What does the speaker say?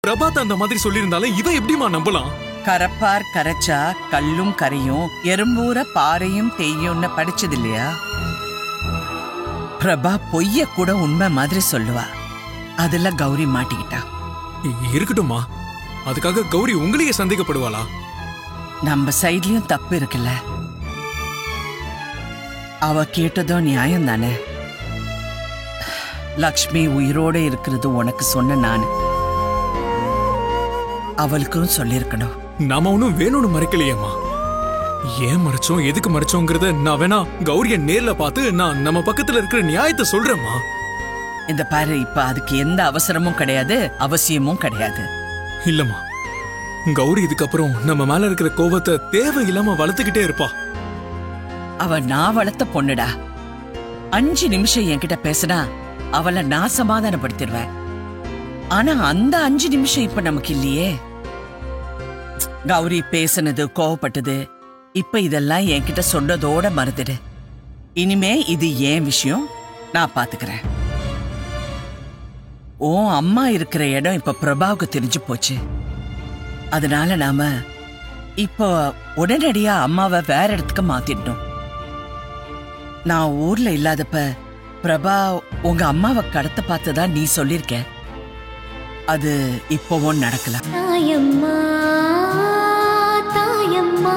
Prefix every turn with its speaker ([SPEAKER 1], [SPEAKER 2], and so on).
[SPEAKER 1] பிரபாத் அந்த மாதிரி சொல்லியிருந்தாலும் இவன் எப்படிமா நம்பலாம்?
[SPEAKER 2] கரப்பார் கரைச்சா கல்லும் கரையும், எறும்பூர பாறையும் தேயும்னு படிச்சது இல்லையா? பிரபா பொய்ய கூட உண்மை மாதிரி சொல்லுவா. அதுல கௌரி மாட்டிக்கிட்டா.
[SPEAKER 1] இருக்கட்டும்மா, அதுக்காக கௌரி உங்களையே சந்தேகப்படுவாளா?
[SPEAKER 2] நம்ம சைட்லயும் தப்பு இருக்குல்ல. அவ கேட்டதும் நியாயம் தானே. லக்ஷ்மி உயிரோட இருக்கிறது உனக்கு சொன்ன நானு, அவளுக்கும் சொல்லிருக்கணும்.
[SPEAKER 1] நாம ஒன்னும் வேணும்னு மறைக்கலையேம்மா. ஏன் மறைச்சோம், எதுக்கு மறைச்சோங்கிறத நான் வேணா கௌரிய நேர்ல பார்த்து நான் நம்ம பக்கத்துல இருக்கிற நியாயத்தை சொல்றேம்மா.
[SPEAKER 2] இந்த பாரு, இப்ப அதுக்கு எந்த அவசரமும் கிடையாது, அவசியமும் கிடையாது.
[SPEAKER 1] இல்லம்மா, கௌரி இதுக்கப்புறம் நம்ம மேல இருக்கிற கோபத்தை தேவையில்லாம வளர்த்துக்கிட்டே இருப்பா.
[SPEAKER 2] அவ நான் வளர்த்த பொண்ணுடா. 5 நிமிஷம் என்கிட்ட பேசினா அவளை நான் சமாதானப்படுத்திடுவேன். ஆனா அந்த 5 நிமிஷம் இப்ப நமக்கு இல்லையே. கௌரி பேசினது, கோவப்பட்டது, இப்ப இதெல்லாம் என்கிட்ட சொன்னதோட மறந்துடு. இனிமே இது ஏன் விஷயம், நான் பாத்துக்கிறேன். ஓ அம்மா இருக்கிற இடம் இப்ப பிரபாவுக்கு தெரிஞ்சு போச்சு. அதனால நாம இப்போ உடனடியா அம்மாவை வேற இடத்துக்கு மாத்திடணும். நான் ஊர்ல இல்லாதப்ப பிரபா உங்க அம்மாவை கடத்த பார்த்ததா நீ சொல்லிருக்க. அது இப்பவும் நடக்கல.
[SPEAKER 3] தாயம்மா தாயம்மா